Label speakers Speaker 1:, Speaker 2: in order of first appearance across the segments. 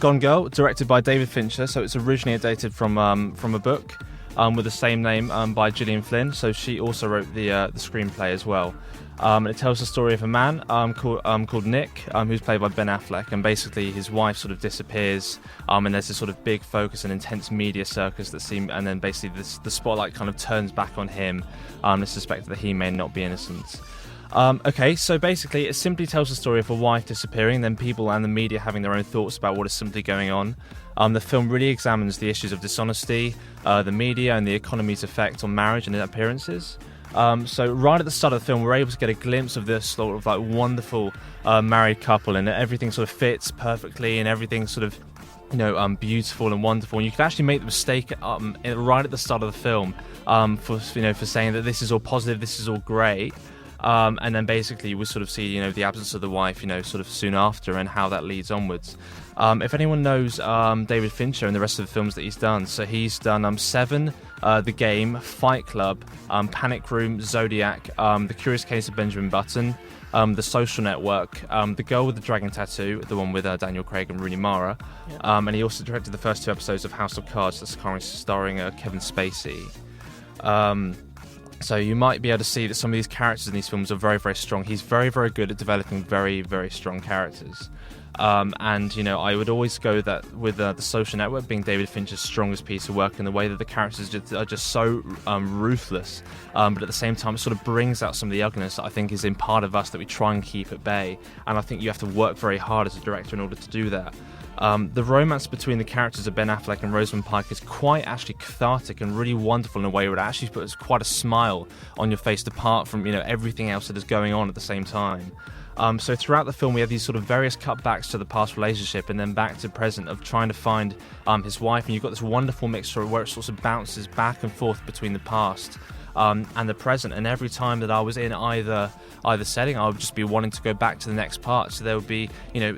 Speaker 1: Gone Girl, directed by David Fincher, so it's originally adapted from a book with the same name by Gillian Flynn. So she also wrote the screenplay as well. And it tells the story of a man called Nick, who's played by Ben Affleck, and basically his wife sort of disappears, and there's this sort of big focus and intense media circus and then basically the spotlight kind of turns back on him. It's suspected that he may not be innocent. Okay, so basically it simply tells the story of a wife disappearing, then people and the media having their own thoughts about what is simply going on. The film really examines the issues of dishonesty, the media, and the economy's effect on marriage and appearances. So right at the start of the film, we're able to get a glimpse of this sort of like wonderful married couple, and everything sort of fits perfectly, and everything's sort of beautiful and wonderful. And you can actually make the mistake right at the start of the film for saying that this is all positive, this is all great. And then basically we sort of see, the absence of the wife, sort of soon after, and how that leads onwards. If anyone knows David Fincher and the rest of the films that he's done, so he's done Seven, The Game, Fight Club, Panic Room, Zodiac, The Curious Case of Benjamin Button, The Social Network, The Girl with the Dragon Tattoo, the one with Daniel Craig and Rooney Mara, and he also directed the first 2 episodes of House of Cards, that's currently starring Kevin Spacey. So you might be able to see that some of these characters in these films are very, very strong. He's very, very good at developing very, very strong characters. And I would always go that with The Social Network being David Fincher's strongest piece of work, in the way that the characters are just so ruthless, but at the same time it sort of brings out some of the ugliness that I think is in part of us that we try and keep at bay. And I think you have to work very hard as a director in order to do that. The romance between the characters of Ben Affleck and Rosamund Pike is quite actually cathartic and really wonderful in a way where it actually puts quite a smile on your face, apart from everything else that is going on at the same time. So throughout the film we have these sort of various cutbacks to the past relationship and then back to present of trying to find his wife, and you've got this wonderful mixture where it sort of bounces back and forth between the past and the present, and every time that I was in either setting, I would just be wanting to go back to the next part. So there would be,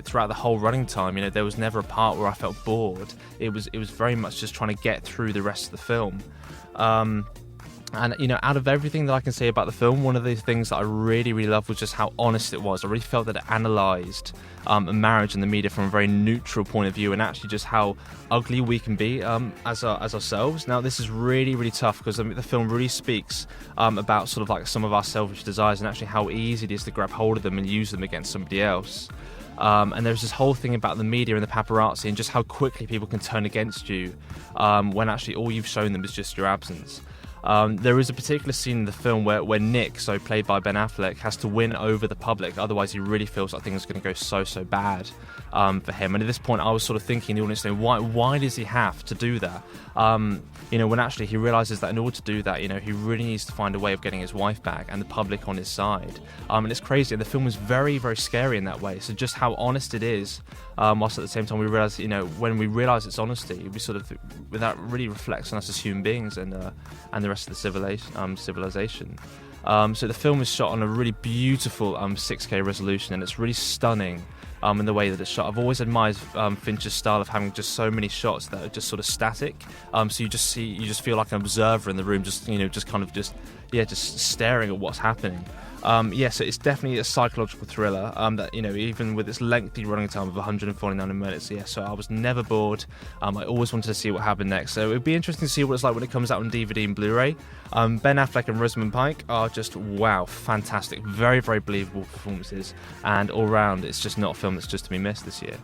Speaker 1: throughout the whole running time, there was never a part where I felt bored. It was very much just trying to get through the rest of the film. And out of everything that I can say about the film, one of the things that I really, really loved was just how honest it was. I really felt that it analysed marriage and the media from a very neutral point of view, and actually just how ugly we can be as ourselves. Now, this is really, really tough because the film really speaks about sort of like some of our selfish desires, and actually how easy it is to grab hold of them and use them against somebody else. And there's this whole thing about the media and the paparazzi and just how quickly people can turn against you when actually all you've shown them is just your absence. There is a particular scene in the film where Nick, so played by Ben Affleck, has to win over the public, otherwise he really feels like things are going to go so bad for him. And at this point I was sort of thinking, the audience, why does he have to do that? When actually he realises that in order to do that, he really needs to find a way of getting his wife back and the public on his side. And it's crazy, and the film was very, very scary in that way. So just how honest it is, whilst at the same time we realise, when we realise its honesty, we sort of, that really reflects on us as human beings and the rest of the civilization. So the film is shot on a really beautiful 6K resolution, and it's really stunning in the way that it's shot. I've always admired Fincher's style of having just so many shots that are just sort of static. So you just feel like an observer in the room, just staring at what's happening. So it's definitely a psychological thriller that, even with its lengthy running time of 149 minutes, so I was never bored. I always wanted to see what happened next, so it would be interesting to see what it's like when it comes out on DVD and Blu-ray. Ben Affleck and Rosamund Pike are just, wow, fantastic, very, very believable performances, and all round it's just not a film that's just to be missed this year.